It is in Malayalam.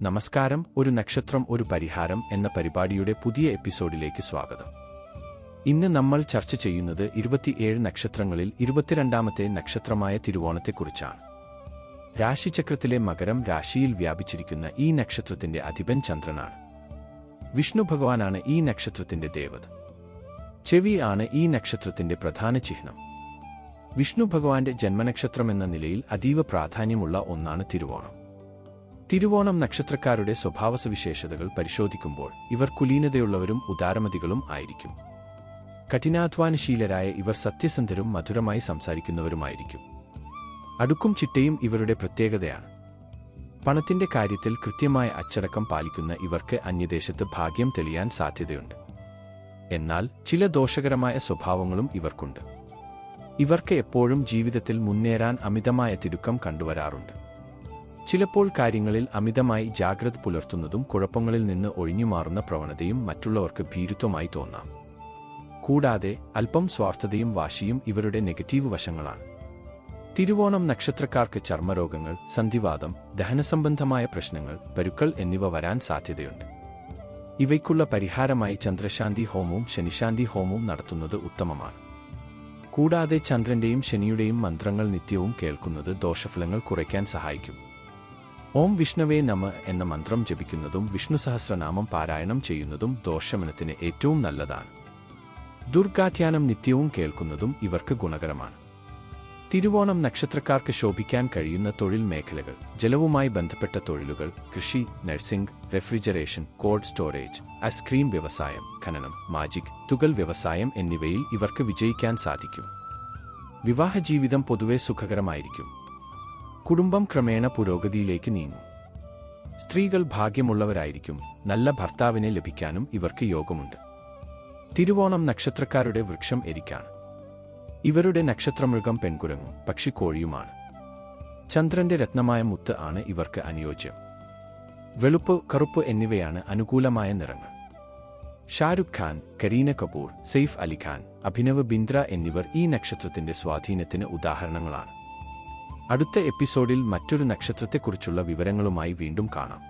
നമസ്കാരം. ഒരു നക്ഷത്രം ഒരു പരിഹാരം എന്ന പരിപാടിയുടെ പുതിയ എപ്പിസോഡിലേക്ക് സ്വാഗതം. ഇന്ന് നമ്മൾ ചർച്ച ചെയ്യുന്നത് 27 നക്ഷത്രങ്ങളിൽ 22ാമത്തെ നക്ഷത്രമായ തിരുവോണത്തെക്കുറിച്ചാണ്. രാശിചക്രത്തിലെ മകരം രാശിയിൽ വ്യാപിച്ചിരിക്കുന്ന ഈ നക്ഷത്രത്തിന്റെ അധിപൻ ചന്ദ്രനാണ്. വിഷ്ണു ഭഗവാനാണ് ഈ നക്ഷത്രത്തിന്റെ ദേവത. ചെവി ആണ് ഈ നക്ഷത്രത്തിന്റെ പ്രധാന ചിഹ്നം. വിഷ്ണു ഭഗവാന്റെ ജന്മനക്ഷത്രമെന്ന നിലയിൽ അതീവ പ്രാധാന്യമുള്ള ഒന്നാണ് തിരുവോണം. തിരുവോണം നക്ഷത്രക്കാരുടെ സ്വഭാവസവിശേഷതകൾ പരിശോധിക്കുമ്പോൾ ഇവർ കുലീനതയുള്ളവരും ഉദാരമതികളും ആയിരിക്കും. കഠിനാധ്വാനശീലരായ ഇവർ സത്യസന്ധരും മധുരമായി സംസാരിക്കുന്നവരുമായിരിക്കും. അടുക്കും ചിട്ടയും ഇവരുടെ പ്രത്യേകതയാണ്. പണത്തിന്റെ കാര്യത്തിൽ കൃത്യമായ അച്ചടക്കം പാലിക്കുന്ന ഇവർക്ക് അന്യദേശത്ത് ഭാഗ്യം തെളിയാൻ സാധ്യതയുണ്ട്. എന്നാൽ ചില ദോഷകരമായ സ്വഭാവങ്ങളും ഇവർക്കുണ്ട്. ഇവർക്ക് എപ്പോഴും ജീവിതത്തിൽ മുന്നേറാൻ അമിതമായ തിടുക്കം കണ്ടുവരാറുണ്ട്. ചിലപ്പോൾ കാര്യങ്ങളിൽ അമിതമായി ജാഗ്രത പുലർത്തുന്നതും കുഴപ്പങ്ങളിൽ നിന്ന് ഒഴിഞ്ഞുമാറുന്ന പ്രവണതയും മറ്റുള്ളവർക്ക് ഭീരുത്വമായി തോന്നാം. കൂടാതെ അല്പം സ്വാർത്ഥതയും വാശിയും ഇവരുടെ നെഗറ്റീവ് വശങ്ങളാണ്. തിരുവോണം നക്ഷത്രക്കാർക്ക് ചർമ്മരോഗങ്ങൾ, സന്ധിവാതം, ദഹനസംബന്ധമായ പ്രശ്നങ്ങൾ, പരുക്കൾ എന്നിവ വരാൻ സാധ്യതയുണ്ട്. ഇവയ്ക്കുള്ള പരിഹാരമായി ചന്ദ്രശാന്തി ഹോമവും ശനിശാന്തി ഹോമവും നടത്തുന്നത് ഉത്തമമാണ്. കൂടാതെ ചന്ദ്രന്റെയും ശനിയുടെയും മന്ത്രങ്ങൾ നിത്യവും കേൾക്കുന്നത് ദോഷഫലങ്ങൾ കുറയ്ക്കാൻ സഹായിക്കും. ഓം വിഷ്ണവേ നമ എന്ന മന്ത്രം ജപിക്കുന്നതും വിഷ്ണു സഹസ്രനാമം പാരായണം ചെയ്യുന്നതും ദോഷമനത്തിന് ഏറ്റവും നല്ലതാണ്. ദുർഗാധ്യാനം നിത്യവും കേൾക്കുന്നതും ഇവർക്ക് ഗുണകരമാണ്. തിരുവോണം നക്ഷത്രക്കാർക്ക് ശോഭിക്കാൻ കഴിയുന്ന തൊഴിൽ മേഖലകൾ: ജലവുമായി ബന്ധപ്പെട്ട തൊഴിലുകൾ, കൃഷി, nursing, refrigeration, cold storage, ice cream വ്യവസായം, ഖനനം, മാജിക്, തുകൽ വ്യവസായം എന്നിവയിൽ ഇവർക്ക് വിജയിക്കാൻ സാധിക്കും. വിവാഹജീവിതം പൊതുവെ സുഖകരമായിരിക്കും. കുടുംബം ക്രമേണ പുരോഗതിയിലേക്ക് നീങ്ങും. സ്ത്രീകൾ ഭാഗ്യമുള്ളവരായിരിക്കും. നല്ല ഭർത്താവിനെ ലഭിക്കാനും ഇവർക്ക് യോഗമുണ്ട്. തിരുവോണം നക്ഷത്രക്കാരുടെ വൃക്ഷം എരിക്കാണ്. ഇവരുടെ നക്ഷത്രമൃഗം പെൺകുരങ്ങും പക്ഷിക്കോഴിയുമാണ്. ചന്ദ്രന്റെ രത്നമായ മുത്ത് ആണ് ഇവർക്ക് അനുയോജ്യം. വെളുപ്പ്, കറുപ്പ് എന്നിവയാണ് അനുകൂലമായ നിറങ്ങൾ. ഷാരുഖ് ഖാൻ, കരീന കപൂർ, സെയ്ഫ് അലി ഖാൻ, അഭിനവ് ബിന്ദ്ര എന്നിവർ ഈ നക്ഷത്രത്തിന്റെ സ്വാധീനത്തിന് ഉദാഹരണങ്ങളാണ്. അടുത്ത എപ്പിസോഡിൽ മറ്റൊരു നക്ഷത്രത്തെക്കുറിച്ചുള്ള വിവരങ്ങളുമായി വീണ്ടും കാണാം.